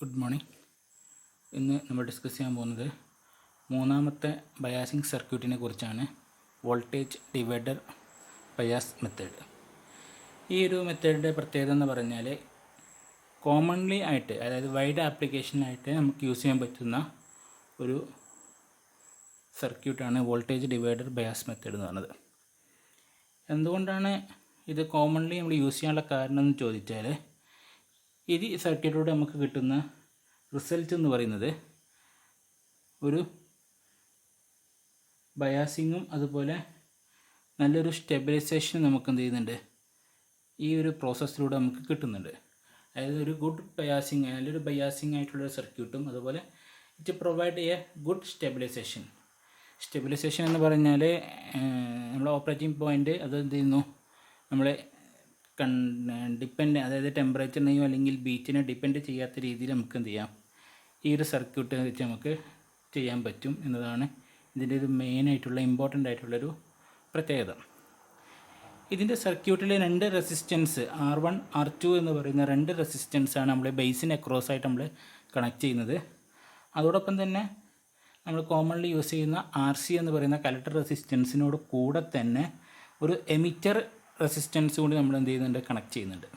Good morning. ഇന്ന് നമ്മൾ discuss ചെയ്യാൻ പോകുന്നത് മൂന്നാമത്തെ ബയാസിംഗ് സർക്യൂട്ടിനെ കുറിച്ചാണ്. Voltage divider bias method. ഈ ഒരു മെത്തേഡിൻ്റെ പ്രത്യേകത എന്ന് പറഞ്ഞാൽ കോമൺലി ആയിട്ട്, അതായത് വൈഡ് ആപ്ലിക്കേഷനായിട്ട് നമുക്ക് യൂസ് ചെയ്യാൻ പറ്റുന്ന ഒരു സർക്യൂട്ടാണ് വോൾട്ടേജ് ഡിവൈഡർ ബയാസ് മെത്തേഡ് എന്ന് പറയുന്നത്. എന്തുകൊണ്ടാണ് ഇത് കോമൺലി നമ്മൾ യൂസ് ചെയ്യാനുള്ള കാരണം എന്ന് ചോദിച്ചാൽ, ഈ സർക്യൂട്ടിലൂടെ നമുക്ക് കിട്ടുന്ന റിസൾട്ട് എന്ന് പറയുന്നത് ഒരു ബയാസിങ്ങും അതുപോലെ നല്ലൊരു സ്റ്റെബിലൈസേഷൻ നമുക്ക് എന്ത് ചെയ്യുന്നുണ്ട്, ഈ ഒരു പ്രോസസ്സിലൂടെ നമുക്ക് കിട്ടുന്നുണ്ട്. അതായത് ഒരു ഗുഡ് ബയാസിങ്, നല്ലൊരു ബയാസിങ് ആയിട്ടുള്ള സർക്യൂട്ടും അതുപോലെ it provide a good stabilisation. Stabilisation എന്ന് പറഞ്ഞാൽ നമ്മുടെ ഓപ്പറേറ്റിംഗ് പോയിൻ്റ് അത് എന്ത് ചെയ്യുന്നു, നമ്മളെ അതായത് ടെമ്പറേച്ചറിനെയോ അല്ലെങ്കിൽ ബീറ്റിനെ ഡിപ്പെൻഡ് ചെയ്യാത്ത രീതിയിൽ നമുക്ക് എന്ത് ചെയ്യാം, ഈ ഒരു സർക്യൂട്ട് വെച്ച് നമുക്ക് ചെയ്യാൻ പറ്റും എന്നതാണ് ഇതിൻ്റെ ഒരു മെയിനായിട്ടുള്ള ഇമ്പോർട്ടൻ്റ് ആയിട്ടുള്ളൊരു പ്രത്യേകത. ഇതിൻ്റെ സർക്യൂട്ടിൽ രണ്ട് റെസിസ്റ്റൻസ് R1 R2 എന്ന് പറയുന്ന രണ്ട് റെസിസ്റ്റൻസാണ് നമ്മൾ ബേസിന് അക്രോസ് ആയിട്ട് നമ്മൾ കണക്ട് ചെയ്യുന്നത്. അതോടൊപ്പം തന്നെ നമ്മൾ കോമൺലി യൂസ് ചെയ്യുന്ന RC എന്ന് പറയുന്ന കലക്ടർ റെസിസ്റ്റൻസിനോട് കൂടെ തന്നെ ഒരു എമിറ്റർ റെസിസ്റ്റൻസ് കൂടി നമ്മൾ എന്ത് ചെയ്യുന്നുണ്ട്, കണക്ട് ചെയ്യുന്നുണ്ട്.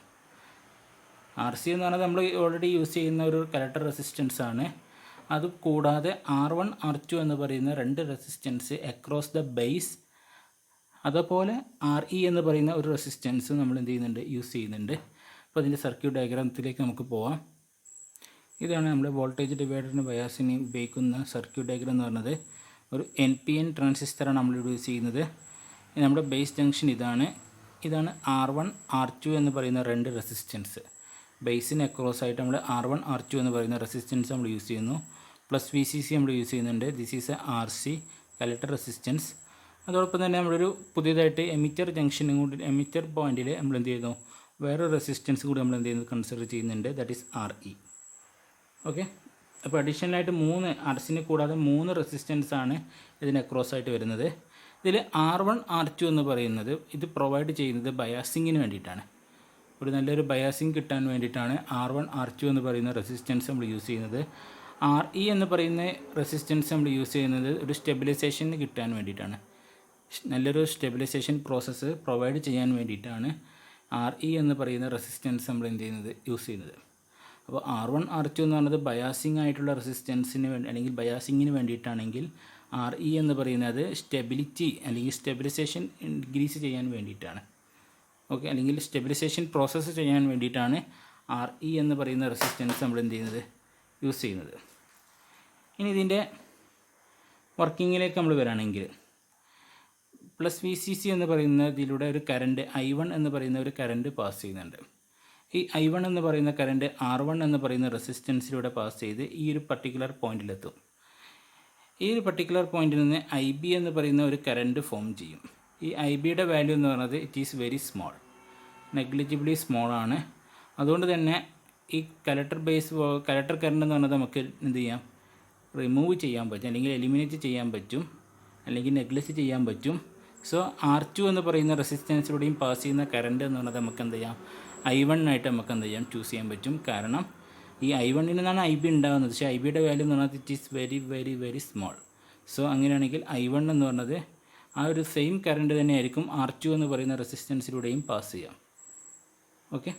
RC എന്ന് പറഞ്ഞാൽ നമ്മൾ ഓൾറെഡി യൂസ് ചെയ്യുന്ന ഒരു കലക്ടർ റെസിസ്റ്റൻസ് ആണ്. അത് കൂടാതെ R1 R2 എന്ന് പറയുന്ന രണ്ട് റെസിസ്റ്റൻസ് അക്രോസ് ദ ബേസ്, അതുപോലെ RE എന്ന് പറയുന്ന ഒരു റെസിസ്റ്റൻസ് നമ്മൾ എന്ത് ചെയ്യുന്നുണ്ട്, യൂസ് ചെയ്യുന്നുണ്ട്. അപ്പോൾ അതിൻ്റെ സർക്യൂട്ട് ഡയഗ്രാമത്തിലേക്ക് നമുക്ക് പോവാം. ഇതാണ് നമ്മുടെ വോൾട്ടേജ് ഡിവൈഡറിന് ബയാസിന് ഉപയോഗിക്കുന്ന സർക്യൂട്ട് ഡയഗ്രാം എന്ന് പറയുന്നത്. ഒരു NPN ട്രാൻസിസ്റ്ററാണ് നമ്മൾ യൂസ് ചെയ്യുന്നത്. നമ്മുടെ ബേസ് ജംഗ്ഷൻ ഇതാണ് R1 R2 എന്ന് പറയുന്ന രണ്ട് റെസിസ്റ്റൻസ്. ബേസിന് അക്രോസ് ആയിട്ട് നമ്മൾ R1 R2 എന്ന് പറയുന്ന റെസിസ്റ്റൻസ് നമ്മൾ യൂസ് ചെയ്യുന്നു. പ്ലസ് VCC നമ്മൾ യൂസ് ചെയ്യുന്നുണ്ട്. This is A RC collector resistance. അതോടൊപ്പം തന്നെ നമ്മളൊരു പുതിയതായിട്ട് എമിറ്റർ പോയിന്റിൽ നമ്മൾ എന്ത് ചെയ്യുന്നു, വേറൊരു റെസിസ്റ്റൻസ് കൂടി നമ്മൾ എന്ത് ചെയ്യുന്നത്, കൺസിഡർ ചെയ്യുന്നുണ്ട്. That is RE. ഓക്കെ. അപ്പോൾ അഡീഷണലായിട്ട് RCനെ കൂടാതെ 3 റെസിസ്റ്റൻസ് ആണ് ഇതിന് അക്രോസ് ആയിട്ട് വരുന്നത്. ഇതിൽ R1 R2 എന്ന് പറയുന്നത് ഇത് പ്രൊവൈഡ് ചെയ്യുന്നത് ബയാസിങ്ങിന് വേണ്ടിയിട്ടാണ്. ഒരു നല്ലൊരു ബയാസിങ് കിട്ടാൻ വേണ്ടിയിട്ടാണ് R1 R2 എന്ന് പറയുന്ന റെസിസ്റ്റൻസ് നമ്മൾ യൂസ് ചെയ്യുന്നത്. RE എന്ന് പറയുന്ന റെസിസ്റ്റൻസ് നമ്മൾ യൂസ് ചെയ്യുന്നത് ഒരു സ്റ്റെബിലൈസേഷൻ കിട്ടാൻ വേണ്ടിയിട്ടാണ്. നല്ലൊരു സ്റ്റെബിലൈസേഷൻ പ്രോസസ്സ് പ്രൊവൈഡ് ചെയ്യാൻ വേണ്ടിയിട്ടാണ് RE എന്ന് പറയുന്ന റെസിസ്റ്റൻസ് നമ്മൾ എന്ത് ചെയ്യുന്നത്, യൂസ് ചെയ്യുന്നത്. അപ്പോൾ R1 R2 എന്ന് പറയുന്നത് ബയാസിങ് ആയിട്ടുള്ള റെസിസ്റ്റൻസിന് വേണ്ടി അല്ലെങ്കിൽ ബയാസിങ്ങിന് വേണ്ടിയിട്ടാണെങ്കിൽ RE എന്ന് പറയുന്നത് സ്റ്റെബിലിറ്റി അല്ലെങ്കിൽ സ്റ്റെബിലൈസേഷൻ ഇൻക്രീസ് ചെയ്യാൻ വേണ്ടിയിട്ടാണ്. ഓക്കെ, അല്ലെങ്കിൽ സ്റ്റെബിലൈസേഷൻ പ്രോസസ്സ് ചെയ്യാൻ വേണ്ടിയിട്ടാണ് RE എന്ന് പറയുന്ന റെസിസ്റ്റൻസ് നമ്മൾ എന്ത് ചെയ്യുന്നത്, യൂസ് ചെയ്യുന്നത്. ഇനി ഇതിൻ്റെ വർക്കിങ്ങിലേക്ക് നമ്മൾ വരാണെങ്കിൽ പ്ലസ് VCC എന്ന് പറയുന്ന ഇതിലൂടെ ഒരു കറണ്ട് I1 എന്ന് പറയുന്ന ഒരു കറണ്ട് പാസ് ചെയ്യുന്നുണ്ട്. ഈ I1 എന്ന് പറയുന്ന കറണ്ട് R1 എന്ന് പറയുന്ന റെസിസ്റ്റൻസിലൂടെ പാസ് ചെയ്ത് ഈ ഒരു പർട്ടിക്കുലർ പോയിന്റിലെത്തും. ഈ ഒരു പർട്ടിക്കുലർ പോയിന്റിൽ നിന്ന് IB എന്ന് പറയുന്ന ഒരു കറണ്ട് ഫോം ചെയ്യും. ഈ IBയുടെ വാല്യൂ എന്ന് പറയുന്നത് it is very small, negligibly small ആണ്. അതുകൊണ്ട് തന്നെ ഈ കലക്ടർ കറണ്ട് എന്ന് പറഞ്ഞാൽ നമുക്ക് എന്ത് ചെയ്യാം, റിമൂവ് ചെയ്യാൻ പറ്റും, അല്ലെങ്കിൽ എലിമിനേറ്റ് ചെയ്യാൻ പറ്റും, അല്ലെങ്കിൽ നെഗ്ലക്റ്റ് ചെയ്യാൻ പറ്റും. സോ R2 എന്ന് പറയുന്ന റെസിസ്റ്റൻസിലൂടെയും പാസ് ചെയ്യുന്ന കറണ്ട് എന്ന് പറഞ്ഞാൽ നമുക്ക് എന്ത് ചെയ്യാം, I1 ആയിട്ട് നമുക്ക് എന്ത് ചെയ്യാം, ചൂസ് ചെയ്യാൻ പറ്റും. കാരണം ഈ I1 നിന്നാണ് IB ഉണ്ടാകുന്നത്. പക്ഷേ IBയുടെ വാല്യൂ എന്ന് പറഞ്ഞാൽ it is very very very small. So അങ്ങനെയാണെങ്കിൽ I1 എന്ന് പറഞ്ഞത് ആ ഒരു സെയിം കറണ്ട് തന്നെയായിരിക്കും R2 എന്ന് പറയുന്ന റെസിസ്റ്റൻസിലൂടെയും പാസ് ചെയ്യാം. ഓക്കെ.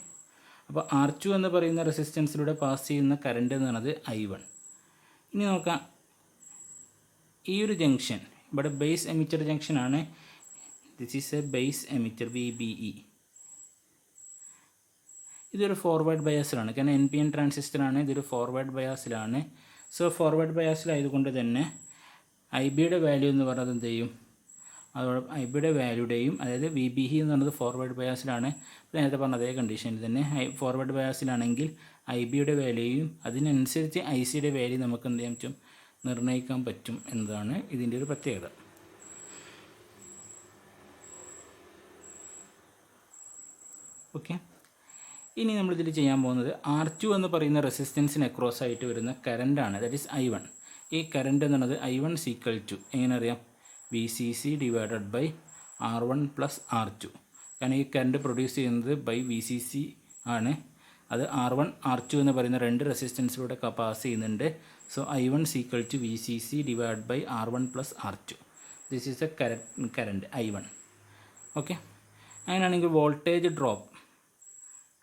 അപ്പോൾ R2 എന്ന് പറയുന്ന റെസിസ്റ്റൻസിലൂടെ പാസ് ചെയ്യുന്ന കറണ്ട് എന്ന് പറയുന്നത് I1. ഇനി നോക്കാം, ഈ ഒരു ജംഗ്ഷൻ ഇവിടെ ബേസ് എമിറ്റർ ജംഗ്ഷനാണ്. This is a base emitter VBE. ഇതൊരു ഫോർവേഡ് ബയാസിലാണ്, കാരണം NPN ട്രാൻസിസ്റ്ററാണ്. ഇതൊരു ഫോർവേഡ് ബയാസിലാണ്. സോ ഫോർവേഡ് ബയാസിലായതുകൊണ്ട് തന്നെ IBയുടെ വാല്യൂ എന്ന് പറയുന്നത് എന്ത് ചെയ്യും, അതോടെ IBയുടെ വാല്യൂടെയും, അതായത് VBE എന്ന് പറയുന്നത് ഫോർവേഡ് ബയാസിലാണ്. നേരത്തെ പറഞ്ഞ അതേ കണ്ടീഷനിൽ തന്നെ ഫോർവേഡ് ബയാസിലാണെങ്കിൽ IBയുടെ വാല്യൂയും അതിനനുസരിച്ച് ICയുടെ വാല്യൂ നമുക്ക് എന്ത് ചെയ്യാൻ പറ്റും, നിർണ്ണയിക്കാൻ പറ്റും എന്നതാണ് ഇതിൻ്റെ ഒരു പ്രത്യേകത. ഓക്കെ. ഇനി നമ്മളിതിൽ ചെയ്യാൻ പോകുന്നത് R2 എന്ന് പറയുന്ന റെസിസ്റ്റൻസിന് അക്രോസ് ആയിട്ട് വരുന്ന കറണ്ടാണ്, ദാറ്റ് ഈസ് I1. ഈ കറണ്ട് എന്ന് പറയുന്നത് I1 ഈക്വൽ ടു എങ്ങനെ അറിയാം, VCC divided by R1 plus R2. കാരണം ഈ കറണ്ട് പ്രൊഡ്യൂസ് ചെയ്യുന്നത് ബൈ VCC ആണ്. അത് R1 R2 എന്ന് പറയുന്ന രണ്ട് റെസിസ്റ്റൻസിലൂടെ പാസ് ചെയ്യുന്നുണ്ട്. So I1 equal to VCC divide by R1 plus R2. This is a current I1. Okay, അങ്ങനെയാണെങ്കിൽ വോൾട്ടേജ് ഡ്രോപ്പ്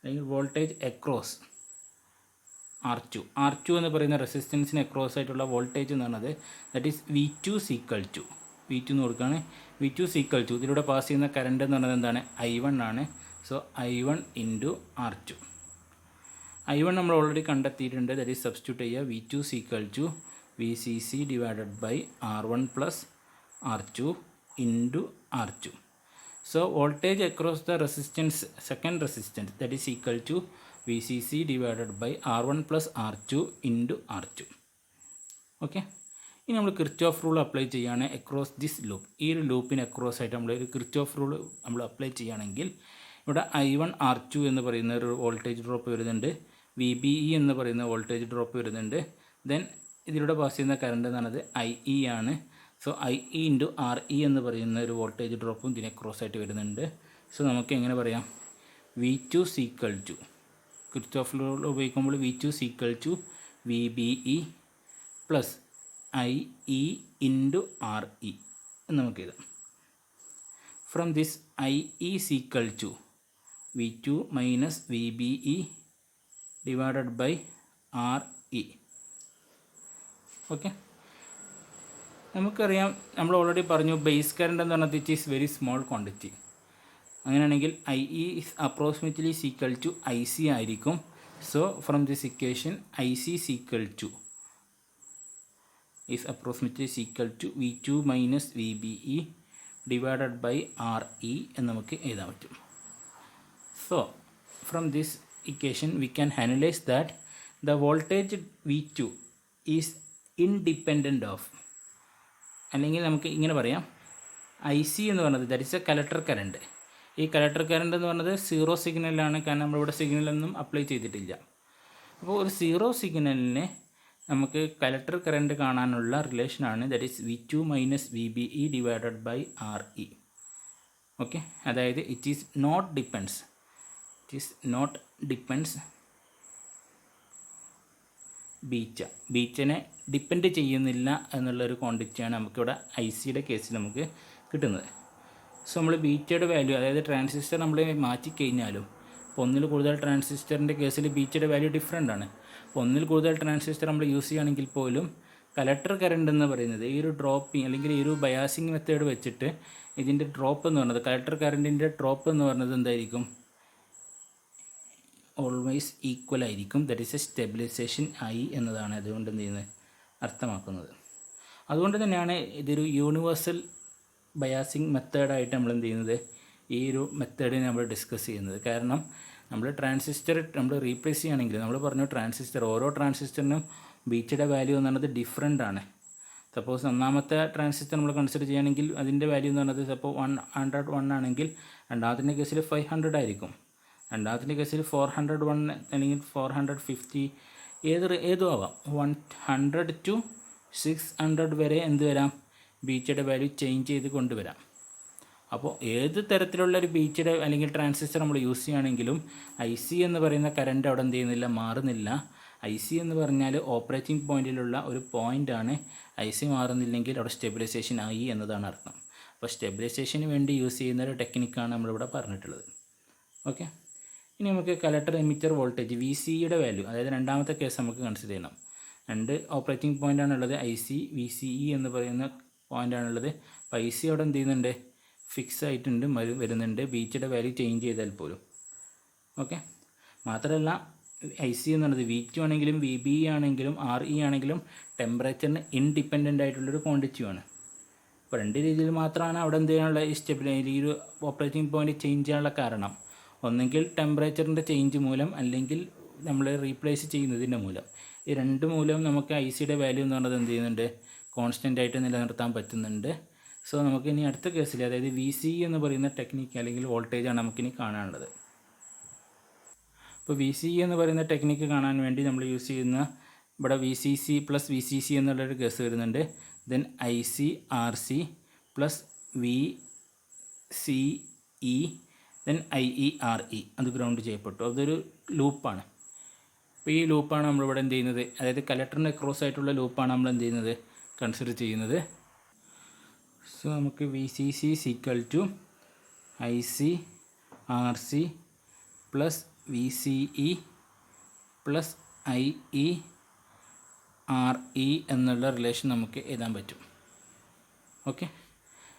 അല്ലെങ്കിൽ വോൾട്ടേജ് അക്രോസ് R2 എന്ന് പറയുന്ന റെസിസ്റ്റൻസിന് അക്രോസ് ആയിട്ടുള്ള വോൾട്ടേജ് എന്ന് പറയുന്നത് that is V2 equal to V2 എന്ന് കൊടുക്കുകയാണ്. V2 ഈക്വൽ ടു ഇതിലൂടെ പാസ് ചെയ്യുന്ന കറണ്ട് എന്ന് പറയുന്നത് എന്താണ്? I1 ആണ്. So I1 into R2. I1 നമ്മൾ ഓൾറെഡി കണ്ടെത്തിയിട്ടുണ്ട്. ദാറ്റ് ഈസ് സബ്സ്റ്റിറ്റ്യൂട്ട് ചെയ്യുക. V2 equal to VCC divided by R1 plus R2 into R2. So voltage across the resistance, second resistance, that is equal to VCC divided by R1 plus R2 into R2. Okay, ഇനി നമ്മൾ Kirchhoff rule apply ചെയ്യുകയാണ് across this loop. ഈ ഒരു ലൂപ്പിന് across ആയിട്ട് നമ്മൾ ഒരു Kirchhoff rule നമ്മൾ അപ്ലൈ ചെയ്യുകയാണെങ്കിൽ ഇവിടെ I1 R2 എന്ന് പറയുന്ന ഒരു വോൾട്ടേജ് ഡ്രോപ്പ് വരുന്നുണ്ട്. VBE എന്ന് പറയുന്ന വോൾട്ടേജ് ഡ്രോപ്പ് വരുന്നുണ്ട്. ദെൻ ഇതിലൂടെ പാസ് ചെയ്യുന്ന കറണ്ട് എന്ന് പറയുന്നത് IE ആണ്. സോ IE ഇൻറ്റു RE എന്ന് പറയുന്ന ഒരു വോൾട്ടേജ് ഡ്രോപ്പും ഇതിനെ ക്രോസ് ആയിട്ട് വരുന്നുണ്ട്. സോ നമുക്ക് എങ്ങനെ പറയാം? V2 equal to Kirchhoff rule ഉപയോഗിക്കുമ്പോൾ V2 equal to VBE plus IE into RE എന്ന് നമുക്ക് എഴുതാം. From this IE equal to V2 minus VBE divided by RE. Okay, നമുക്കറിയാം, നമ്മൾ ഓൾറെഡി പറഞ്ഞു ബേസ് കറണ്ട് എന്ന് പറഞ്ഞാൽ it is very small quantity. അങ്ങനെയാണെങ്കിൽ IE is approximately equal to IC ആയിരിക്കും. So from this equation IC equal to is approximately equal to V2 minus VBE divided by RE എന്ന് നമുക്ക് എഴുതാൻ പറ്റും. So from this equation we can analyse that the voltage V2 is independent of, അല്ലെങ്കിൽ നമുക്ക് ഇങ്ങനെ പറയാം, IC എന്ന് പറയുന്നത് that is A collector current. ഈ കലക്ടർ കറണ്ട് എന്ന് പറയുന്നത് സീറോ സിഗ്നലാണ്, കാരണം നമ്മളിവിടെ സിഗ്നലൊന്നും അപ്ലൈ ചെയ്തിട്ടില്ല. അപ്പോൾ ഒരു സീറോ സിഗ്നലിനെ നമുക്ക് കലക്ടർ കറണ്ട് കാണാനുള്ള റിലേഷനാണ് that is V2 minus VBE divided by RE. Okay, അതായത് ഇറ്റ് ഈസ് നോട്ട് ഡിപ്പെൻഡ്സ് ബീറ്റനെ ഡിപ്പെൻഡ് ചെയ്യുന്നില്ല എന്നുള്ളൊരു ക്വാണ്ടിറ്റിയാണ് നമുക്കിവിടെ ICയുടെ കേസിൽ നമുക്ക് കിട്ടുന്നത്. സോ നമ്മൾ ബീറ്റയുടെ വാല്യൂ, അതായത് ട്രാൻസിസ്റ്റർ നമ്മൾ മാറ്റിക്കഴിഞ്ഞാലും, ഇപ്പോൾ ഒന്നിൽ കൂടുതൽ ട്രാൻസിസ്റ്ററിൻ്റെ കേസിൽ ബീറ്റയുടെ വാല്യൂ ഡിഫറെൻ്റ് ആണ്. അപ്പോൾ ഒന്നിൽ കൂടുതൽ ട്രാൻസിസ്റ്റർ നമ്മൾ യൂസ് ചെയ്യുകയാണെങ്കിൽ പോലും കലക്ടർ കറണ്ട് എന്ന് പറയുന്നത് ഈ ഒരു ഡ്രോപ്പിംഗ് അല്ലെങ്കിൽ ഈ ഒരു ബയാസിങ് മെത്തേഡ് വെച്ചിട്ട് ഇതിൻ്റെ ഡ്രോപ്പ് എന്ന് പറയുന്നത്, കലക്ടർ കറണ്ടിൻ്റെ ഡ്രോപ്പ് എന്ന് പറയുന്നത് എന്തായിരിക്കും? ഓൾവേസ് ഈക്വൽ ആയിരിക്കും. That is a stabilisation I എന്നതാണ് അതുകൊണ്ട് എന്ത് ചെയ്യുന്നത് അർത്ഥമാക്കുന്നത്. അതുകൊണ്ട് തന്നെയാണ് ഇതൊരു യൂണിവേഴ്സൽ ബയാസിങ് മെത്തേഡായിട്ട് നമ്മൾ എന്ത് ചെയ്യുന്നത്, ഈ ഒരു മെത്തേഡിനെ നമ്മൾ ഡിസ്കസ് ചെയ്യുന്നത്. കാരണം നമ്മൾ ട്രാൻസിസ്റ്റർ നമ്മൾ റീപ്ലേസ് ചെയ്യുകയാണെങ്കിൽ, നമ്മൾ പറഞ്ഞു ട്രാൻസിസ്റ്റർ, ഓരോ ട്രാൻസിസ്റ്ററിനും ബീറ്റയുടെ വാല്യൂ എന്ന് പറയുന്നത് ഡിഫറെൻ്റ് ആണ്. സപ്പോസ് ഒന്നാമത്തെ ട്രാൻസിസ്റ്റർ നമ്മൾ കൺസിഡർ ചെയ്യുകയാണെങ്കിൽ അതിൻ്റെ വാല്യൂ എന്ന് പറയുന്നത് സപ്പോൾ 101 ആണെങ്കിൽ രണ്ടാമത്തിൻ്റെ കേസിൽ 500 ആയിരിക്കും. രണ്ടാമത്തിൻ്റെ കേസിൽ 401 അല്ലെങ്കിൽ 450 ഏതും ആവാം. 100 to 600 വരെ എന്ത് വരാം, ബീറ്റയുടെ വാല്യൂ ചേഞ്ച് ചെയ്ത് കൊണ്ടുവരാം. അപ്പോൾ ഏത് തരത്തിലുള്ള ഒരു ബീറ്റയുടെ അല്ലെങ്കിൽ ട്രാൻസിസ്റ്റർ നമ്മൾ യൂസ് ചെയ്യുകയാണെങ്കിലും IC എന്ന് പറയുന്ന കറണ്ട് അവിടെ എന്ത് ചെയ്യുന്നില്ല, മാറുന്നില്ല. IC എന്ന് പറഞ്ഞാൽ ഓപ്പറേറ്റിംഗ് പോയിൻറ്റിലുള്ള ഒരു പോയിൻ്റാണ്. IC മാറുന്നില്ലെങ്കിൽ അവിടെ സ്റ്റെബിലൈസേഷൻ ആയി എന്നതാണ് അർത്ഥം. അപ്പോൾ സ്റ്റെബിലൈസേഷന് വേണ്ടി യൂസ് ചെയ്യുന്ന ഒരു ടെക്നിക്കാണ് നമ്മളിവിടെ പറഞ്ഞിട്ടുള്ളത്. ഓക്കെ, ഇനി നമുക്ക് കലക്ടർ എമിറ്റർ വോൾട്ടേജ് VCയുടെ വാല്യൂ, അതായത് രണ്ടാമത്തെ കേസ് നമുക്ക് കൺസിഡർ ചെയ്യണം. രണ്ട് ഓപ്പറേറ്റിംഗ് പോയിൻ്റാണുള്ളത്, IC VCE എന്ന് പറയുന്ന പോയിൻ്റാണുള്ളത്. അപ്പോൾ IC അവിടെ എന്ത് ചെയ്യുന്നുണ്ട്, ഫിക്സ് ആയിട്ടുണ്ട് വരുന്നുണ്ട്, ബീറ്റയുടെ വാല്യൂ ചേഞ്ച് ചെയ്താൽ പോലും. ഓക്കെ, മാത്രമല്ല IC എന്നുള്ളത് V2 ആണെങ്കിലും VBE ആണെങ്കിലും RE ആണെങ്കിലും ടെമ്പറേച്ചറിന് ഇൻഡിപെൻഡൻ്റ് ആയിട്ടുള്ളൊരു ക്വാണ്ടിറ്റിയുമാണ്. അപ്പോൾ രണ്ട് രീതിയിൽ മാത്രമാണ് അവിടെ എന്ത് ചെയ്യാനുള്ള ഈ ഒരു ഓപ്പറേറ്റിംഗ് പോയിൻ്റ് ചേഞ്ച് ചെയ്യാനുള്ള കാരണം. ഒന്നെങ്കിൽ ടെമ്പറേച്ചറിൻ്റെ ചേഞ്ച് മൂലം, അല്ലെങ്കിൽ നമ്മൾ റീപ്ലേസ് ചെയ്യുന്നതിൻ്റെ മൂലം. ഈ രണ്ട് മൂലം നമുക്ക് ICയുടെ വാല്യൂ എന്ന് പറയുന്നത് എന്ത് ചെയ്യുന്നുണ്ട്, കോൺസ്റ്റൻ്റ് ആയിട്ട് നിലനിർത്താൻ പറ്റുന്നുണ്ട്. സോ നമുക്കിനി അടുത്ത കേസിൽ, അതായത് VCE എന്ന് പറയുന്ന ടെക്നിക്ക് അല്ലെങ്കിൽ വോൾട്ടേജാണ് നമുക്കിനി കാണാനുള്ളത്. ഇപ്പോൾ VCE എന്ന് പറയുന്ന ടെക്നിക്ക് കാണാൻ വേണ്ടി നമ്മൾ യൂസ് ചെയ്യുന്ന ഇവിടെ VCC പ്ലസ് VCC എന്നുള്ളൊരു കേസ് വരുന്നുണ്ട്. Then IC RC plus VCE then IE RE അത് ഗ്രൗണ്ട് ചെയ്യപ്പെട്ടു. അതൊരു ലൂപ്പാണ്. അപ്പോൾ ഈ ലൂപ്പാണ് നമ്മളിവിടെ എന്ത് ചെയ്യുന്നത്, അതായത് കലക്ടറിന് അക്രോസ് ആയിട്ടുള്ള ലൂപ്പാണ് നമ്മൾ എന്ത് ചെയ്യുന്നത്, കൺസിഡർ ചെയ്യുന്നത്. സോ നമുക്ക് V C C equal to I C R C plus V C E plus I E R E എന്നുള്ള റിലേഷൻ നമുക്ക് എഴുതാൻ പറ്റും. ഓക്കെ,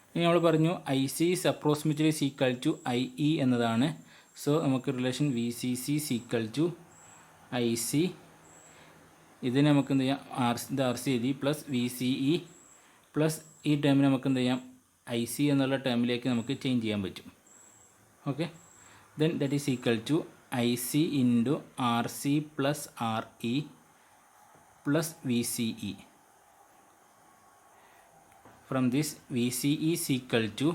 ഇനി നമ്മൾ പറഞ്ഞു I C is approximately equal to I E എന്നതാണ്. സോ നമുക്ക് relation V C C equal to I C, ഇതിന് നമുക്ക് എന്ത് ചെയ്യാം, ആർ സി എഴുതി plus V C E plus ഈ ടേമിന് നമുക്ക് എന്ത് ചെയ്യാം, ഐ സി എന്നുള്ള ടേമിലേക്ക് നമുക്ക് ചേഞ്ച് ചെയ്യാൻ പറ്റും. Okay, then that is equal to I C into R C plus R E plus V C E. From this VC is equal to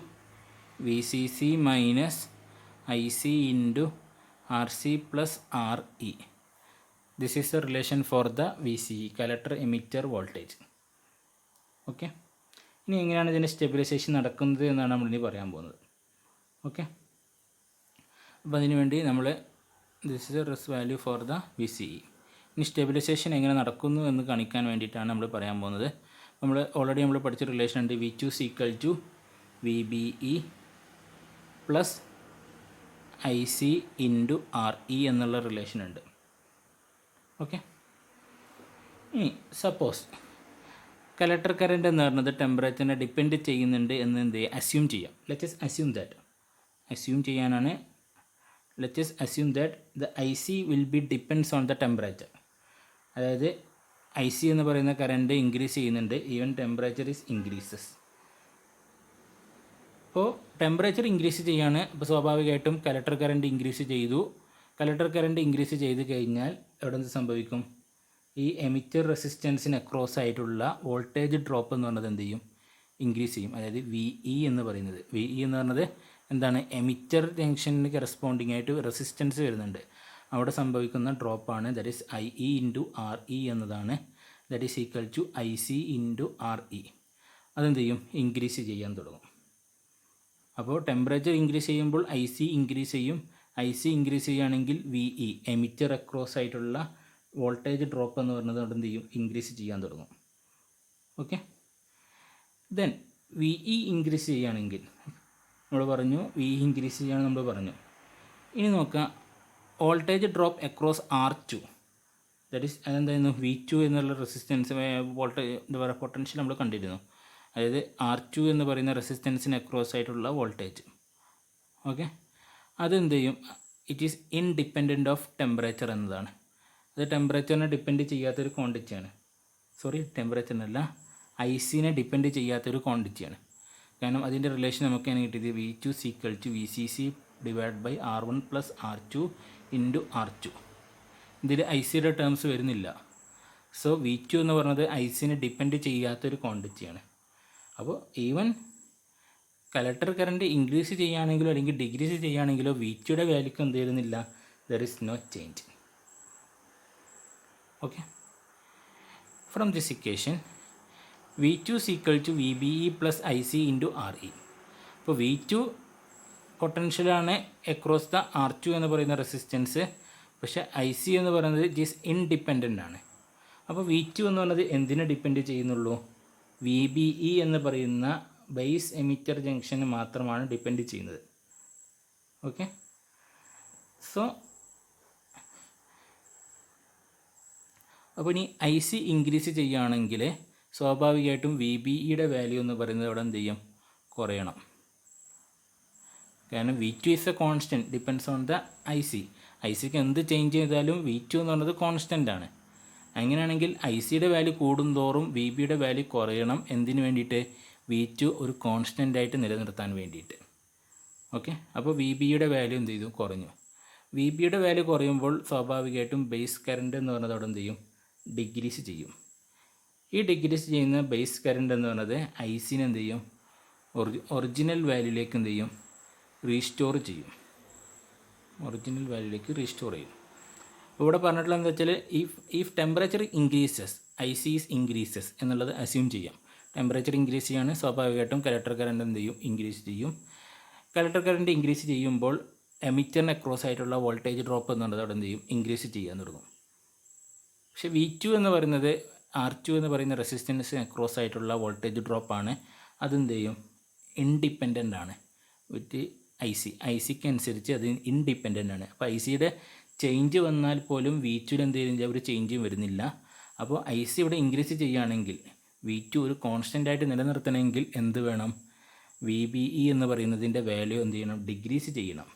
VCC minus IC into RC plus RE. This is the relation for the VCE, collector emitter voltage. Okay, ഇനി എങ്ങനെയാണ് ഇതിൻ്റെ stabilisation നടക്കുന്നത് എന്നാണ് നമ്മളിനി പറയാൻ പോകുന്നത്. Okay, അപ്പോൾ അതിനു വേണ്ടി നമ്മൾ this is a rest value for the VCE. ഇനി സ്റ്റെബിലൈസേഷൻ എങ്ങനെ നടക്കുന്നു എന്ന് കാണിക്കാൻ വേണ്ടിയിട്ടാണ് നമ്മൾ പറയാൻ പോകുന്നത്. ഓൾറെഡി നമ്മൾ പഠിച്ച റിലേഷൻ ഉണ്ട്, V two equal to V B E plus I C into R E എന്നുള്ള റിലേഷൻ ഉണ്ട്. ഓക്കെ, ഇനി സപ്പോസ് കലക്ടർ കറൻറ്റ് എന്ന് പറയുന്നത് ടെമ്പറേച്ചറിനെ ഡിപ്പെൻഡ് ചെയ്യുന്നുണ്ട് എന്ന് എന്ത് ചെയ്യുക, അസ്യൂം ചെയ്യാം. ലെറ്റസ് അസ്യൂം ദാറ്റ്, അസ്യൂം ചെയ്യാനാണ്, let's assume that the I C will be depends on the temperature. അതായത് ഐ സി എന്ന് പറയുന്ന കറൻറ്റ് ഇൻക്രീസ് ചെയ്യുന്നുണ്ട്, ഈവൻ ടെമ്പറേച്ചർ ഈസ് ഇൻക്രീസസ്. അപ്പോൾ ടെമ്പറേച്ചർ ഇൻക്രീസ് ചെയ്യാണ്, അപ്പോൾ സ്വാഭാവികമായിട്ടും കലക്ടർ കറൻറ്റ് ഇൻക്രീസ് ചെയ്തു. കലക്ടർ കറൻറ്റ് ഇൻക്രീസ് ചെയ്ത് കഴിഞ്ഞാൽ എവിടെ നിന്ന് സംഭവിക്കും, ഈ എമിറ്റർ റെസിസ്റ്റൻസിന് അക്രോസ് ആയിട്ടുള്ള വോൾട്ടേജ് ഡ്രോപ്പ് എന്ന് പറഞ്ഞത് എന്ത് ചെയ്യും, ഇൻക്രീസ് ചെയ്യും. അതായത് വി ഇ എന്ന് പറയുന്നത്, വി ഇ എന്ന് പറയുന്നത് എന്താണ്, എമിറ്റർ ജംഗ്ഷനിന് കറസ്പോണ്ടിങ് ആയിട്ട് റെസിസ്റ്റൻസ് വരുന്നുണ്ട്, അവിടെ സംഭവിക്കുന്ന ഡ്രോപ്പാണ്. That is I E into R E എന്നതാണ്. That is equal to I C into R E. അതെന്ത് ചെയ്യും, ഇൻക്രീസ് ചെയ്യാൻ തുടങ്ങും. അപ്പോൾ ടെമ്പറേച്ചർ ഇൻക്രീസ് ചെയ്യുമ്പോൾ ഐ സി ഇൻക്രീസ് ചെയ്യും. ഐ സി ഇൻക്രീസ് ചെയ്യുകയാണെങ്കിൽ വി ഇ, എമിറ്റർ അക്രോസ് ആയിട്ടുള്ള വോൾട്ടേജ് ഡ്രോപ്പ് എന്ന് പറയുന്നത് അവിടെ എന്ത് ചെയ്യും, ഇൻക്രീസ് ചെയ്യാൻ തുടങ്ങും. Okay, then V E increase ചെയ്യുകയാണെങ്കിൽ നമ്മൾ പറഞ്ഞു, വി ഇ ഇൻക്രീസ് ചെയ്യുകയാണെന്ന് നമ്മൾ പറഞ്ഞു. ഇനി നോക്കുക, voltage drop across R two, that is അതെന്തായിരുന്നു, വി ടു എന്നുള്ള റെസിസ്റ്റൻസ് വോൾട്ടേജ് എന്താ പറയുക പൊട്ടൻഷ്യൽ നമ്മൾ കണ്ടിരുന്നു. അതായത് ആർ ടു എന്ന് പറയുന്ന റെസിസ്റ്റൻസിന് അക്രോസ് ആയിട്ടുള്ള വോൾട്ടേജ്. ഓക്കെ, അതെന്ത് ചെയ്യും, it is independent of temperature എന്നതാണ്. അത് ടെമ്പറേച്ചറിനെ ഡിപ്പെൻഡ് ചെയ്യാത്തൊരു ക്വാണ്ടിറ്റിയാണ്. സോറി, ടെമ്പറേച്ചറിനല്ല, ഐ സിനെ ഡിപ്പെൻഡ് ചെയ്യാത്തൊരു ക്വാണ്ടിറ്റിയാണ്. കാരണം അതിൻ്റെ റിലേഷൻ നമുക്ക് എങ്ങനെ കിട്ടിയത്, V two equal to V C C divide by R one plus R two into R two. ഇതിൽ ഐ സിയുടെ ടേംസ് വരുന്നില്ല. സോ വി ടു എന്ന് പറയുന്നത് ഐ സിനെ ഡിപ്പെൻഡ് ചെയ്യാത്തൊരു ക്വാണ്ടിറ്റിയാണ്. അപ്പോൾ ഈവൻ കലക്ടർ കറൻറ്റ് ഇൻക്രീസ് ചെയ്യുകയാണെങ്കിലോ അല്ലെങ്കിൽ ഡിക്രീസ് ചെയ്യുകയാണെങ്കിലോ വി ടുയുടെ വാല്യൂക്ക് എന്ത് ചെയ്യുന്നില്ല, there is no change. Okay, from this equation V two equal to V B E plus I C into R E. അപ്പോൾ വി ടു പൊട്ടൻഷ്യലാണ് അക്രോസ് ദ ആർ ടു എന്ന് പറയുന്ന റെസിസ്റ്റൻസ്, പക്ഷേ ഐ സി എന്ന് പറയുന്നത് ഇറ്റ് ഈസ് ഇൻഡിപെൻഡൻ്റ് ആണ്. അപ്പോൾ V two എന്ന് പറയുന്നത് എന്തിനെ ഡിപ്പെൻഡ് ചെയ്യുന്നുള്ളൂ, വി ബി ഇ എന്ന് പറയുന്ന ബേസ് എമിറ്റർ ജംഗ്ഷന് മാത്രമാണ് ഡിപ്പെൻഡ് ചെയ്യുന്നത്. ഓക്കെ, സോ അപ്പോൾ ഇനി ഐ സി ഇൻക്രീസ് ചെയ്യുകയാണെങ്കിൽ സ്വാഭാവികമായിട്ടും വി ബി ഇയുടെ വാല്യൂ എന്ന് പറയുന്നത് അവിടെ എന്ത് ചെയ്യും, കുറയണം. കാരണം V two is a constant, depends on the I C. I സിക്ക് എന്ത് ചേഞ്ച് ചെയ്താലും വി ടു എന്ന് പറയുന്നത് കോൺസ്റ്റൻ്റ് ആണ്. അങ്ങനെയാണെങ്കിൽ ഐ സിയുടെ വാല്യൂ കൂടുന്തോറും വി ബിയുടെ വാല്യൂ കുറയണം. എന്തിനു വേണ്ടിയിട്ട്, വി ടു ഒരു കോൺസ്റ്റൻ്റ് ആയിട്ട് നിലനിർത്താൻ വേണ്ടിയിട്ട്. ഓക്കെ, അപ്പോൾ വി ബിയുടെ വാല്യൂ എന്ത് ചെയ്തു, കുറഞ്ഞു. വി ബിയുടെ വാല്യൂ കുറയുമ്പോൾ സ്വാഭാവികമായിട്ടും ബേസ് കറൻറ്റ് എന്ന് പറയുന്നത് അവിടെ എന്ത് ചെയ്യും, ഡിക്രീസ് ചെയ്യും. ഈ ഡിക്രീസ് ചെയ്യുന്ന ബേസ് കറൻറ്റ് എന്ന് പറയുന്നത് ഐ സിനെ എന്ത് ചെയ്യും, ഒറിജിനൽ വാല്യൂയിലേക്ക് എന്ത് ചെയ്യും, റീസ്റ്റോർ ചെയ്യും. ഒറിജിനൽ വാല്യൂയിലേക്ക് റീസ്റ്റോർ ചെയ്യും. അപ്പോൾ ഇവിടെ പറഞ്ഞിട്ടുള്ളത് എന്താ വെച്ചാൽ, if temperature increases I C is increases എന്നുള്ളത് അസ്യൂം ചെയ്യാം. ടെമ്പറേച്ചർ ഇൻക്രീസ് ചെയ്യാണ്, സ്വാഭാവികമായിട്ടും കലക്ടർ കറൻറ്റ് എന്ത് ചെയ്യും, ഇൻക്രീസ് ചെയ്യും. കലക്ടർ കറൻറ്റ് ഇൻക്രീസ് ചെയ്യുമ്പോൾ എമിറ്ററിന് അക്രോസ് ആയിട്ടുള്ള വോൾട്ടേജ് ഡ്രോപ്പ് എന്നുള്ളത് അവിടെ എന്ത് ചെയ്യും, ഇൻക്രീസ് ചെയ്യാൻ തുടങ്ങും. പക്ഷേ V2 എന്ന് പറയുന്നത് R2 എന്ന് പറയുന്ന റെസിസ്റ്റൻസ് അക്രോസ് ആയിട്ടുള്ള വോൾട്ടേജ് ഡ്രോപ്പാണ്. അതെന്ത് ചെയ്യും, ഇൻഡിപെൻഡൻ്റ് ആണ് വിത്ത് ഐ സിക്ക് അനുസരിച്ച് അത് ഇൻഡിപെൻഡൻ്റ് ആണ്. അപ്പോൾ ഐ സിയുടെ ചേഞ്ച് വന്നാൽ പോലും V2 എന്ത് ചെയ്യുന്നില്ല, ഒരു ചേഞ്ചും വരുന്നില്ല. അപ്പോൾ ഐ സി ഇവിടെ ഇൻക്രീസ് ചെയ്യുകയാണെങ്കിൽ V2 ഒരു കോൺസ്റ്റൻ്റായിട്ട് നിലനിർത്തണമെങ്കിൽ എന്ത് വേണം, VBE എന്ന് പറയുന്നതിൻ്റെ വാല്യൂ എന്ത് ചെയ്യണം, ഡിക്രീസ് ചെയ്യണം.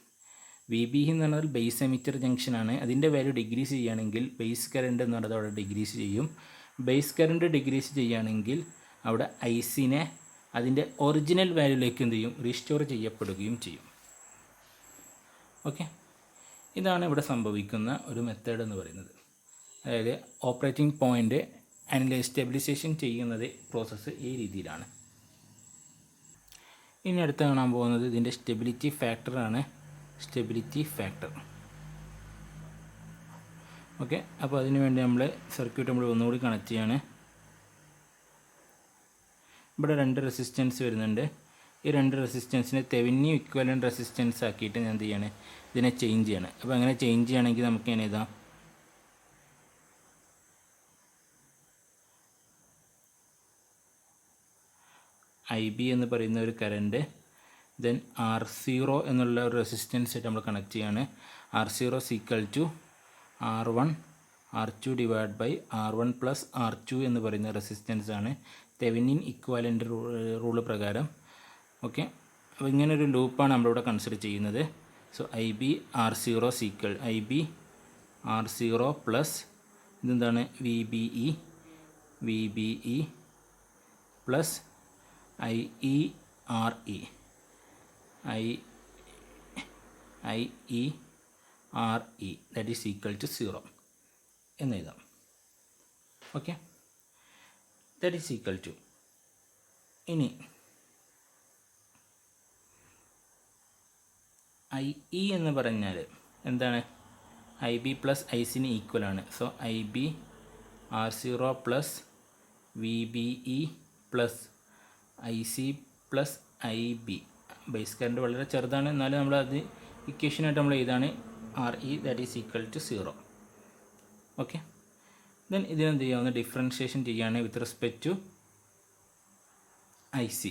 VBE എന്ന് പറഞ്ഞാൽ ബേസ് എമിറ്റർ ജംഗ്ഷനാണ്. അതിൻ്റെ വാല്യൂ ഡിക്രീസ് ചെയ്യുകയാണെങ്കിൽ ബേസ് കറണ്ട് എന്ന് പറയുന്നത് അവിടെ ഡിക്രീസ് ചെയ്യും. ബേസ് കറണ്ട് ഡിക്രീസ് ചെയ്യുകയാണെങ്കിൽ അവിടെ ഐ സിനെ അതിൻ്റെ ഒറിജിനൽ വാല്യൂയിലേക്ക് എന്ത് ചെയ്യും, റീസ്റ്റോർ ചെയ്യപ്പെടുകയും ചെയ്യും. ഓക്കെ, ഇതാണ് ഇവിടെ സംഭവിക്കുന്ന ഒരു മെത്തേഡ് എന്ന് പറയുന്നത്. അതായത് ഓപ്പറേറ്റിംഗ് പോയിൻ്റ് സ്റ്റെബിലൈസേഷൻ ചെയ്യുന്നത് പ്രോസസ്സ് ഈ രീതിയിലാണ്. ഇനി അടുത്ത് കാണാൻ പോകുന്നത് ഇതിൻ്റെ സ്റ്റെബിലിറ്റി ഫാക്ടറാണ്. Stability factor. ഓക്കെ, അപ്പോൾ അതിന് വേണ്ടി നമ്മൾ സർക്യൂട്ട് നമ്മൾ ഒന്നുകൂടി കണക്ട് ചെയ്യാണ്. ഇവിടെ 2 റെസിസ്റ്റൻസ് വരുന്നുണ്ട്. ഈ 2 റെസിസ്റ്റൻസിനെ തെവെനിൻ ഇക്വലൻ്റ് റെസിസ്റ്റൻസ് ആക്കിയിട്ട് ഞാൻ എന്ത് ചെയ്യാണ്, ഇതിനെ ചേഞ്ച് ചെയ്യണം. അപ്പോൾ അങ്ങനെ ചേഞ്ച് ചെയ്യണമെങ്കിൽ നമുക്ക് എങ്ങനെ എഴുതാം, IB എന്ന് പറയുന്ന ഒരു കറണ്ട്, ദെൻ R0 എന്നുള്ള ഒരു റെസിസ്റ്റൻസ് ആയിട്ട് നമ്മൾ കണക്ട് ചെയ്യാണ്. R0 = R1 R2 R1 + R2 എന്ന് പറയുന്ന റെസിസ്റ്റൻസ് ആണ് തെവെനിൻ ഇക്വാലൻ്റ് റൂള് പ്രകാരം. ഓക്കെ, അപ്പോൾ ഇങ്ങനൊരു ലൂപ്പാണ് നമ്മളിവിടെ കൺസിഡർ ചെയ്യുന്നത്. സോ IB R0 പ്ലസ് ഇതെന്താണ്, VBE plus IERE that is equal to 0 എന്ന് എഴുതാം. Okay, that is equal to, ഇനി IE എന്ന് പറഞ്ഞാൽ എന്താണ്, IB പ്ലസ് ICന് ഈക്വലാണ്. So IB R0 plus VBE plus IC plus IB. Base current വളരെ ചെറുതാണ്, എന്നാലും നമ്മൾ അത് ഇക്വേഷനായിട്ട് നമ്മൾ എഴുതാണ് RE that is equal to 0. Okay, then ഇതിനെന്ത് ചെയ്യാവുന്ന ഡിഫറൻഷിയേഷൻ ചെയ്യുകയാണ് വിത്ത് റെസ്പെക്റ്റ് ടു IC.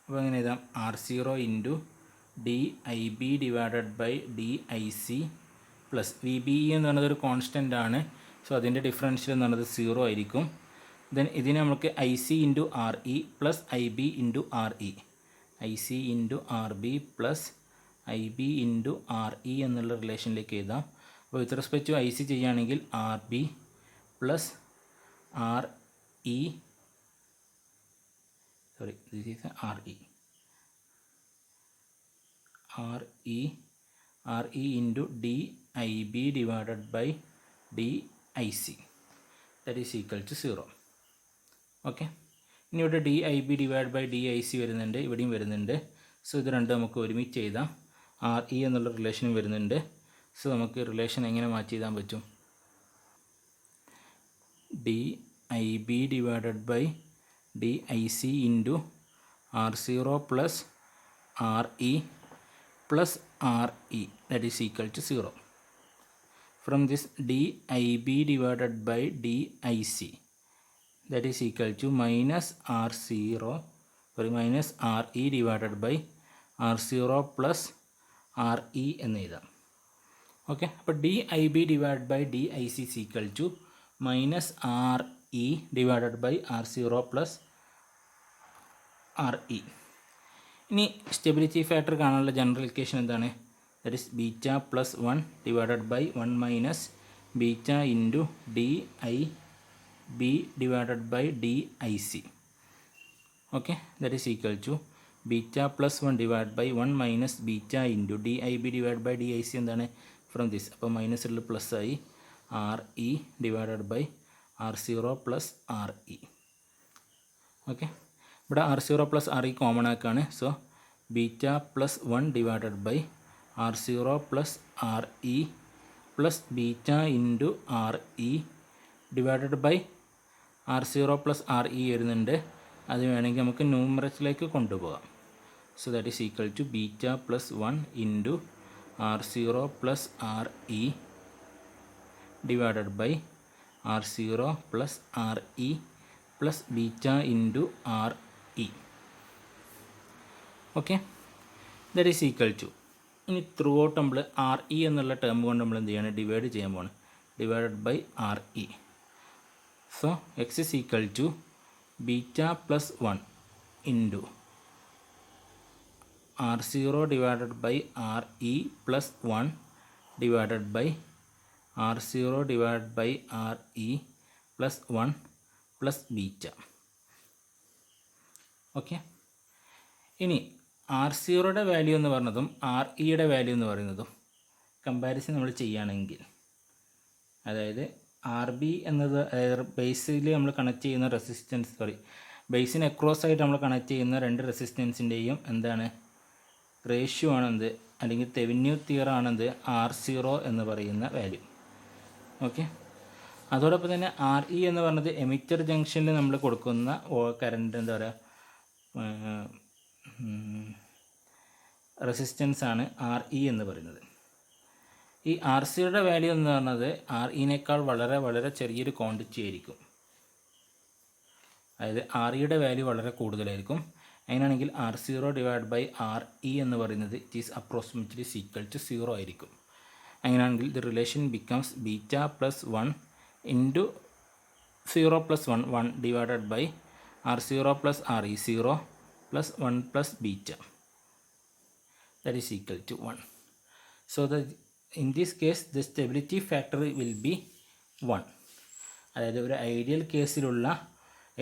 അപ്പോൾ അങ്ങനെ എഴുതാം, R0 DIB DIC plus VBE എന്ന് പറയുന്നത് ഒരു കോൺസ്റ്റൻ്റ് ആണ്. സോ അതിൻ്റെ ഡിഫറൻഷ്യൽ എന്ന് പറയുന്നത് 0 ആയിരിക്കും. ദെൻ ഇതിനെ നമുക്ക് IC × RE plus IB × RE IC × RB plus IB × RE എന്നുള്ള റിലേഷനിലേക്ക് എഴുതാം. അപ്പോൾ വിത്ത് റെസ്പെക്റ്റ് ടു IC ചെയ്യുകയാണെങ്കിൽ RB plus RE RE × DIB DIC that is equal to 0. Okay, ഇനി ഇവിടെ DIB DIC വരുന്നുണ്ട്, ഇവിടെയും വരുന്നുണ്ട്. സോ ഇത് രണ്ടും നമുക്ക് ഒരുമിച്ച് എഴുതാം. RE എന്നുള്ള റിലേഷനും വരുന്നുണ്ട്. സോ നമുക്ക് റിലേഷൻ എങ്ങനെ മാറ്റി എഴുതാൻ പറ്റും, DIB DIC × R0 plus RE plus RE that is equal to 0. From this DIB DIC that is equal to minus RE divided by R0 plus RE എന്ന് എഴുതാം. ഓക്കെ, അപ്പോൾ DIB DIC is equal to minus RE divided by R0 plus RE. ഇനി stability factor കാണാനുള്ള general equation എന്താണ്, that is beta plus 1 divided by 1 minus beta into DIB divided by DIC. Okay, that is equal to beta plus 1 divided by 1 minus beta into DIB divided by DIC എന്താണ്, from this. അപ്പോൾ minus ഉള്ള plus ആയി RE divided by R0 plus RE. Okay, ഇവിടെ R0 plus RE common ആക്കാണ്. So beta plus 1 divided by R0 plus RE plus beta into RE divided by R0 plus RE വരുന്നുണ്ട്. അത് വേണമെങ്കിൽ നമുക്ക് ന്യൂമറസിലേക്ക് കൊണ്ടുപോകാം. So that is equal to beta plus 1 into R0 plus RE divided by R0 plus RE plus beta into RE. Okay, that is equal to, ഇനി through നമ്മൾ RE എന്നുള്ള term കൊണ്ട് നമ്മൾ എന്ത് ചെയ്യണം, ഡിവൈഡ് ചെയ്യാൻ പോകണം. Divided by RE. So X is equal to beta plus 1 into R0 divided by RE plus 1 divided by R0 divided by RE plus 1 plus beta. Okay, ഇനി R0യുടെ value എന്ന് പറഞ്ഞതും REയുടെ വാല്യൂ എന്ന് പറയുന്നതും കമ്പാരിസൺ നമ്മൾ ചെയ്യുകയാണെങ്കിൽ, അതായത് RB എന്നത് ബേസിൽ നമ്മൾ കണക്ട് ചെയ്യുന്ന റെസിസ്റ്റൻസ്, ബേസിന് അക്രോസ് ആയിട്ട് നമ്മൾ കണക്ട് ചെയ്യുന്ന രണ്ട് റെസിസ്റ്റൻസിൻ്റെയും എന്താണ് റേഷ്യോ ആണെന്ത്, അല്ലെങ്കിൽ തെവെന്യൂ തിയറം ആണെന്ത്, R0 എന്ന് പറയുന്ന വാല്യൂ. ഓക്കെ, അതോടൊപ്പം തന്നെ RE എന്ന് പറഞ്ഞത് എമിറ്റർ ജംഗ്ഷനിൽ നമ്മൾ കൊടുക്കുന്ന കറണ്ട് എന്താ പറയുക റെസിസ്റ്റൻസ് ആണ് RE എന്ന് പറയുന്നത്. ഈ RCയുടെ വാല്യൂ എന്ന് പറഞ്ഞത് REനേക്കാൾ വളരെ വളരെ ചെറിയൊരു ക്വാണ്ടിറ്റി ആയിരിക്കും. അതായത് REയുടെ വാല്യൂ വളരെ കൂടുതലായിരിക്കും. അങ്ങനെയാണെങ്കിൽ R0 ഡിവൈഡ് ബൈ RE എന്ന് പറയുന്നത് it is approximately equal to 0 ആയിരിക്കും. അങ്ങനെയാണെങ്കിൽ the relation becomes beta plus 1 into 0 plus 1 divided by R0 plus RE 0 plus 1 plus beta, that is equal to 1. So in this case the stability factor will be 1. അതായത് ഒരു ideal കേസിലുള്ള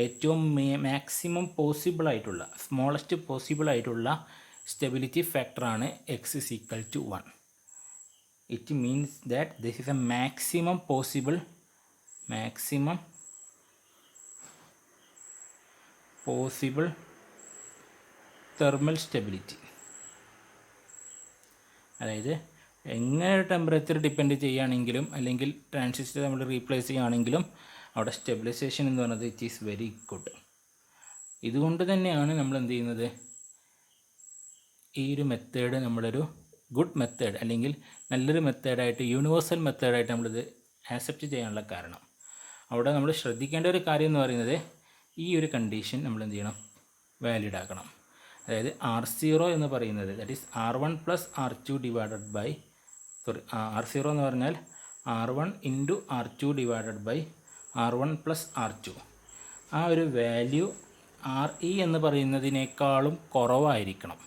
ഏറ്റവും maximum possible ആയിട്ടുള്ള smallest possible ആയിട്ടുള്ള stability ഫാക്ടറാണ് X is equal to 1. It means that this is A maximum possible thermal stability. അതായത് എങ്ങനെ temperature depend ചെയ്യുകയാണെങ്കിലും അല്ലെങ്കിൽ ട്രാൻസിസ്റ്റർ നമ്മൾ റീപ്ലേസ് ചെയ്യുകയാണെങ്കിലും അവിടെ സ്റ്റെബിലൈസേഷൻ എന്ന് പറയുന്നത് ഇറ്റ് ഈസ് വെരി ഗുഡ്. ഇതുകൊണ്ട് തന്നെയാണ് നമ്മൾ എന്ത് ചെയ്യുന്നത്, ഈ ഒരു മെത്തേഡ് നമ്മളൊരു ഗുഡ് മെത്തേഡ് അല്ലെങ്കിൽ നല്ലൊരു മെത്തേഡായിട്ട് യൂണിവേഴ്സൽ മെത്തേഡായിട്ട് നമ്മളിത് ആക്സെപ്റ്റ് ചെയ്യാനുള്ള കാരണം. അവിടെ നമ്മൾ ശ്രദ്ധിക്കേണ്ട ഒരു കാര്യം എന്ന് പറയുന്നത് ഈ ഒരു കണ്ടീഷൻ നമ്മൾ എന്ത് ചെയ്യണം, വാലിഡ് ആക്കണം. അതായത് R0 എന്ന് പറയുന്നത് that is R1 plus R2 divided by R0 എന്ന് പറഞ്ഞാൽ R1 into R2 divided by R1 plus R2. ആ ഒരു വാല്യൂ RE എന്ന് പറയുന്നതിനേക്കാളും കുറവായിരിക്കണം.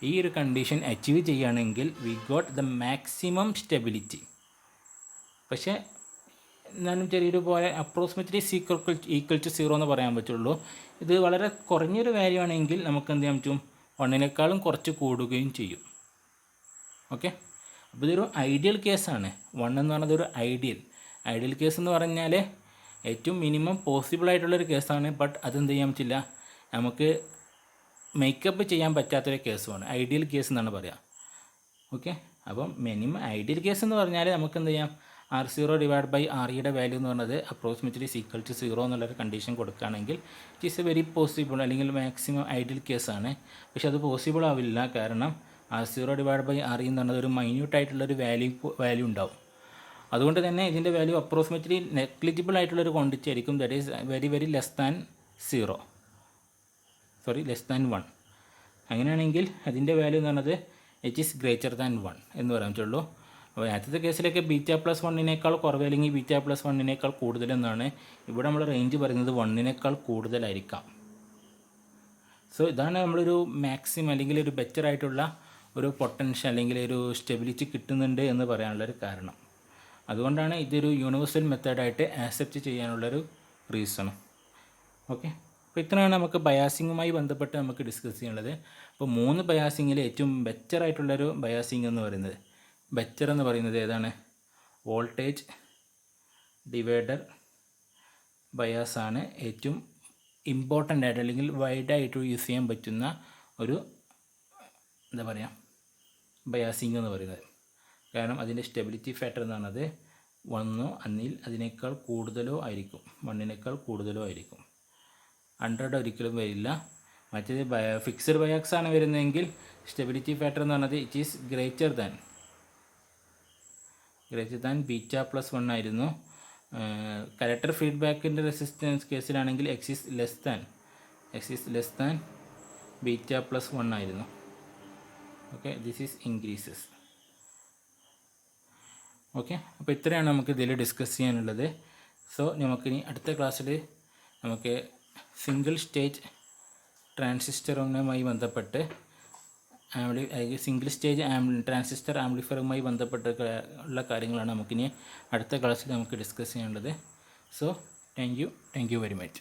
ഈ ഒരു കണ്ടീഷൻ അച്ചീവ് ചെയ്യുകയാണെങ്കിൽ we got the maximum stability. പക്ഷേ എന്നാലും ചെറിയൊരു പോലെ അപ്രോക്സിമേറ്റ്ലി ഈക്വൽ ടു 0 എന്ന് പറയാൻ പറ്റുള്ളൂ. ഇത് വളരെ കുറഞ്ഞൊരു വാല്യൂ ആണെങ്കിൽ നമുക്ക് എന്ത് ചെയ്യാൻ പറ്റും, 1നേക്കാളും കുറച്ച് കൂടുകയും ചെയ്യും. ഓക്കെ, അപ്പോൾ ഇതൊരു ഐഡിയൽ കേസാണ്. 1 എന്ന് പറയുന്നത് ഒരു ഐഡിയൽ കേസ് എന്ന് പറഞ്ഞാൽ ഏറ്റവും മിനിമം പോസിബിളായിട്ടുള്ളൊരു കേസാണ്. ബട്ട് അതെന്ത് ചെയ്യാൻ പറ്റില്ല, നമുക്ക് മേക്കപ്പ് ചെയ്യാൻ പറ്റാത്തൊരു കേസുമാണ് ഐഡിയൽ കേസ് എന്നാണ് പറയുക. ഓക്കെ, അപ്പം മിനിമം ഐഡിയൽ കേസ് എന്ന് പറഞ്ഞാൽ നമുക്ക് എന്ത് ചെയ്യാം, R0 ഡിവൈഡ് ബൈ REയുടെ വാല്യൂ എന്ന് പറയുന്നത് അപ്രോക്സിമേറ്റ്ലി ഈക്വൽ ടു 0 എന്നുള്ളൊരു കണ്ടീഷൻ കൊടുക്കുകയാണെങ്കിൽ it is A very possible അല്ലെങ്കിൽ മാക്സിമം ഐഡിയൽ കേസാണ്. പക്ഷെ അത് പോസിബിൾ ആവില്ല, കാരണം R0 ഡിവൈഡ് ബൈ RE എന്ന് പറയുന്നത് ഒരു മൈന്യൂട്ടായിട്ടുള്ളൊരു വാല്യൂ ഉണ്ടാവും. അതുകൊണ്ട് തന്നെ ഇതിൻ്റെ വാല്യൂ അപ്രോക്സിമേറ്റ്ലി നെഗ്ലിജിബിൾ ആയിട്ടുള്ളൊരു ക്വാണ്ടിറ്റി ആയിരിക്കും. That is very less than 1. അങ്ങനെയാണെങ്കിൽ അതിൻ്റെ വാല്യൂ എന്ന് പറയുന്നത് ഇറ്റ് ഈസ് ഗ്രേറ്റർ ദാൻ 1 എന്ന് പറയാൻ പറ്റുള്ളൂ. അപ്പോൾ ആദ്യത്തെ കേസിലൊക്കെ ബീറ്റ പ്ലസ് 1നേക്കാൾ കുറവ് അല്ലെങ്കിൽ ബീറ്റ പ്ലസ് 1നേക്കാൾ കൂടുതലെന്നാണ്. ഇവിടെ നമ്മൾ റേഞ്ച് പറയുന്നത് 1നേക്കാൾ കൂടുതലായിരിക്കാം. സോ ഇതാണ് നമ്മളൊരു മാക്സിമം അല്ലെങ്കിൽ ഒരു ബെറ്റർ ആയിട്ടുള്ള ഒരു പൊട്ടൻഷ്യൽ അല്ലെങ്കിൽ ഒരു സ്റ്റെബിലിറ്റി കിട്ടുന്നുണ്ട് എന്ന് പറയാനുള്ളൊരു കാരണം. അതുകൊണ്ടാണ് ഇതൊരു യൂണിവേഴ്സൽ മെത്തേഡായിട്ട് ആക്സെപ്റ്റ് ചെയ്യാനുള്ളൊരു റീസണും. ഓക്കെ, അപ്പോൾ ഇത്രയാണ് നമുക്ക് ബയാസിങ്ങുമായി ബന്ധപ്പെട്ട് നമുക്ക് ഡിസ്കസ് ചെയ്യാനുള്ളത്. അപ്പോൾ 3 ബയാസിങ്ങിൽ ഏറ്റവും ബെറ്റർ ആയിട്ടുള്ളൊരു ബയാസിങ് എന്ന് പറയുന്നത് ഏതാണ്, വോൾട്ടേജ് ഡിവൈഡർ ബയാസാണ് ഏറ്റവും ഇമ്പോർട്ടൻ്റ് ആയിട്ട് അല്ലെങ്കിൽ വൈഡായിട്ട് യൂസ് ചെയ്യാൻ പറ്റുന്ന ഒരു എന്താ പറയുക ബയാസിങ് എന്ന് പറയുന്നത്. കാരണം അതിൻ്റെ സ്റ്റെബിലിറ്റി ഫാക്ടർ എന്ന് പറയുന്നത് 1 അതിനേക്കാൾ കൂടുതലോ ആയിരിക്കും, 1നേക്കാൾ കൂടുതലോ ആയിരിക്കും. 100 ഒരിക്കലും വരില്ല. മറ്റേത് ഫിക്സഡ് ബയാക്സ് ആണ് വരുന്നതെങ്കിൽ സ്റ്റെബിലിറ്റി ഫാക്ടർ എന്ന് പറഞ്ഞത് it is greater than beta plus 1 ആയിരുന്നു. കലക്ടർ ഫീഡ്ബാക്കിൻ്റെ റെസിസ്റ്റൻസ് കേസിലാണെങ്കിൽ X is less than beta plus 1 ആയിരുന്നു. Okay, this is increases. Okay, അപ്പോൾ ഇത്രയാണ് നമുക്ക് ഇതിൽ ഡിസ്കസ് ചെയ്യാനുള്ളത്. സോ നമുക്കിനി അടുത്ത ക്ലാസ്സിൽ നമുക്ക് സിംഗിൾ സ്റ്റേജ് ട്രാൻസിസ്റ്ററുമായി ബന്ധപ്പെട്ട് സിംഗിൾ സ്റ്റേജ് ട്രാൻസിസ്റ്റർ ആംപ്ലിഫയറുമായി ബന്ധപ്പെട്ട് ഉള്ള കാര്യങ്ങളാണ് നമുക്കിനി അടുത്ത ക്ലാസ്സിൽ നമുക്ക് ഡിസ്കസ് ചെയ്യാനുള്ളത്. So thank you very much.